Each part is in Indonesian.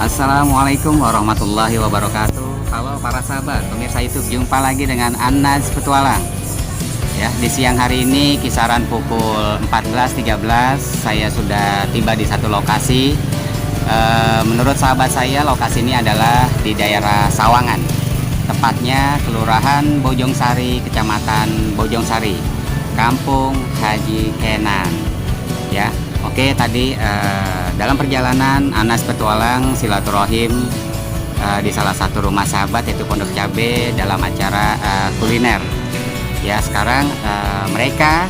Assalamualaikum warahmatullahi wabarakatuh. Halo para sahabat pemirsa YouTube, jumpa lagi dengan Anas Petualang. Ya, di siang hari ini kisaran pukul 14.13 saya sudah tiba di satu lokasi. Menurut sahabat saya, lokasi ini adalah di daerah Sawangan, tepatnya Kelurahan Bojongsari, Kecamatan Bojongsari, Kampung Haji Kenan. Ya, oke, tadi dalam perjalanan Anas Petualang silaturahim di salah satu rumah sahabat, yaitu Pondok Cabe, dalam acara kuliner. Ya, sekarang mereka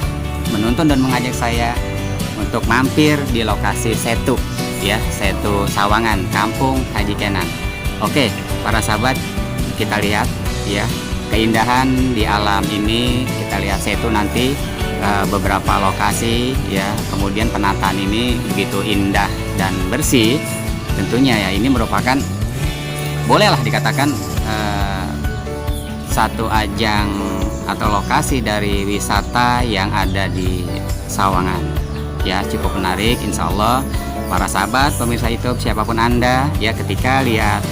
menuntun dan mengajak saya untuk mampir di lokasi Setu, ya, Setu Sawangan, Kampung Haji Kenan. Oke, para sahabat, kita lihat ya keindahan di alam ini. Kita lihat Setu nanti, beberapa lokasi ya, kemudian penataan ini begitu indah dan bersih. Tentunya ya, ini merupakan, bolehlah dikatakan, satu ajang atau lokasi dari wisata yang ada di Sawangan. Ya, cukup menarik. Insya Allah para sahabat pemirsa YouTube, siapapun Anda ya, ketika lihat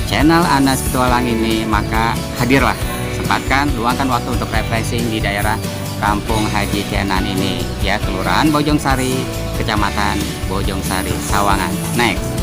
channel Anas Petualang ini, maka hadirlah, sempatkan, luangkan waktu untuk refreshing di daerah Kampung Haji Kenan ini ya, Kelurahan Bojongsari, Kecamatan Bojongsari, Sawangan. Next.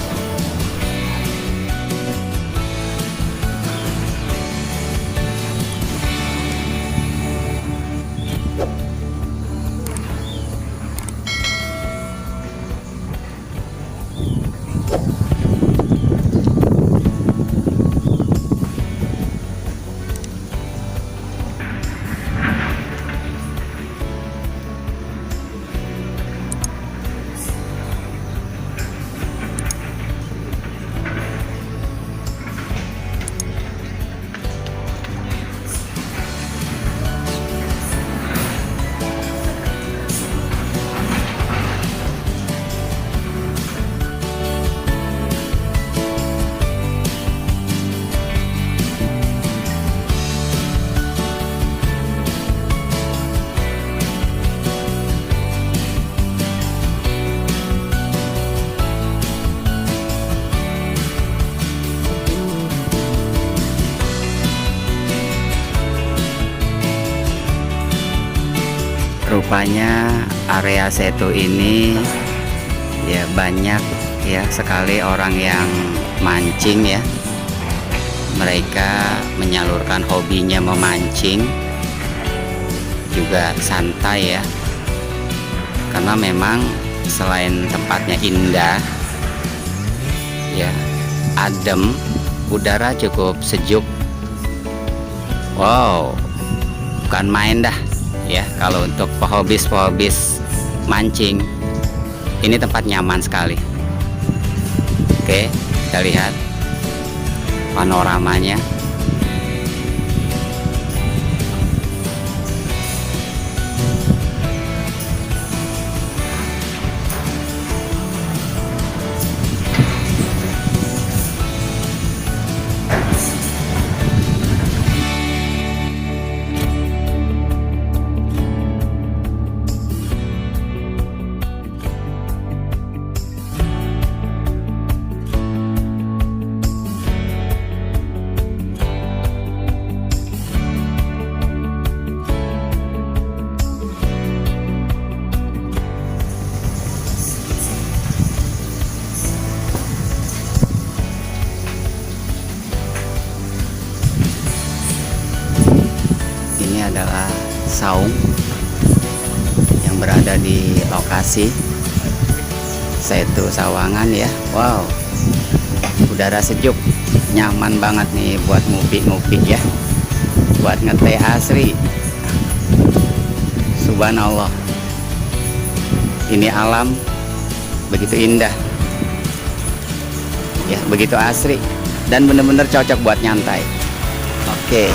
Rupanya area Setu ini ya banyak ya sekali orang yang mancing ya. Mereka menyalurkan hobinya memancing, juga santai ya. Karena memang selain tempatnya indah ya, adem, udara cukup sejuk. Wow, bukan main dah ya. Kalau untuk pehobis mancing, ini tempat nyaman sekali. Oke, kita lihat panoramanya. Adalah saung yang berada di lokasi Setu Sawangan ya. Wow, udara sejuk, nyaman banget nih buat ngopi-ngopi ya, buat ngeteh asri. Subhanallah, ini alam begitu indah ya, begitu asri, dan bener-bener cocok buat nyantai. Oke.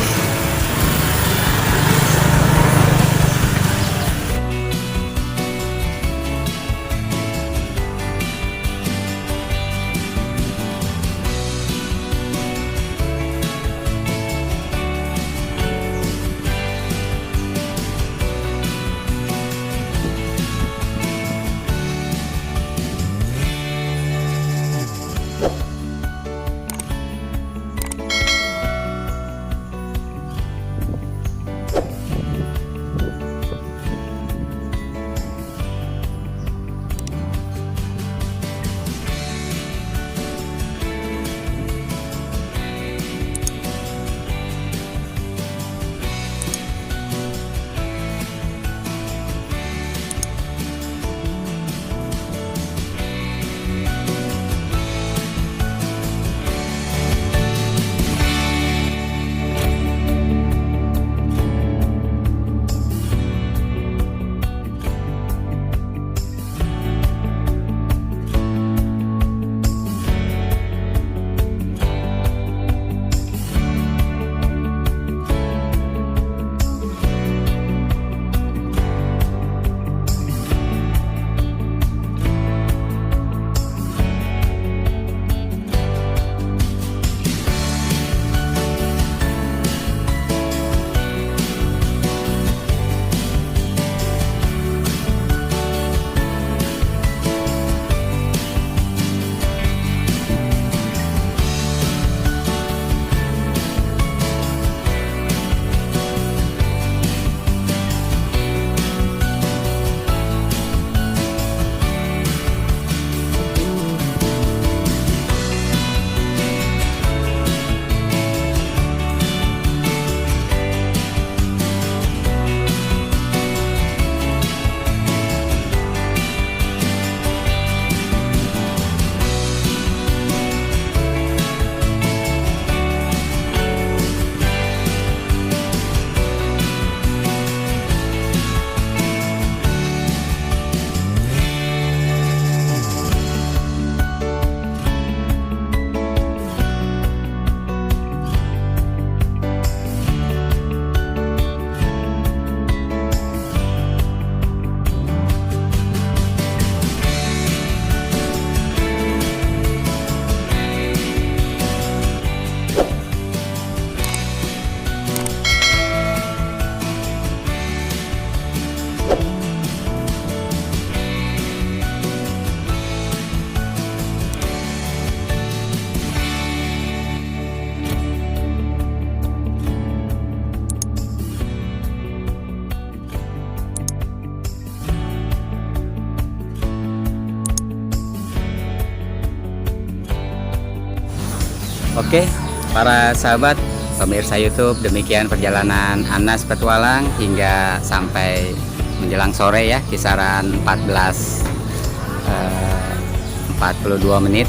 Oke, para sahabat pemirsa YouTube, demikian perjalanan Anas Petualang hingga sampai menjelang sore ya, kisaran 42 menit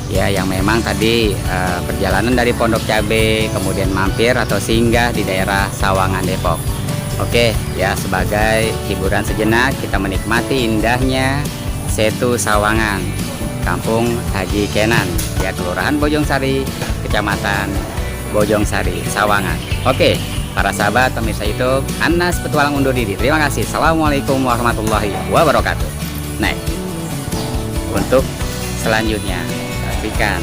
ya, yang memang tadi perjalanan dari Pondok Cabe kemudian mampir atau singgah di daerah Sawangan Depok. Oke ya, sebagai hiburan sejenak kita menikmati indahnya Setu Sawangan, Kampung Haji Kenan ya, Kelurahan Bojongsari, Kecamatan Bojongsari, Sawangan. Oke, para sahabat pemirsa YouTube, Anas Petualang undur diri. Terima kasih. Assalamualaikum warahmatullahi wabarakatuh. Nah, untuk selanjutnya pastikan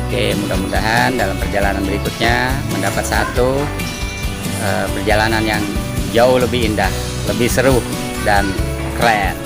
oke, mudah-mudahan dalam perjalanan berikutnya mendapat satu perjalanan yang jauh lebih indah, lebih seru dan keren.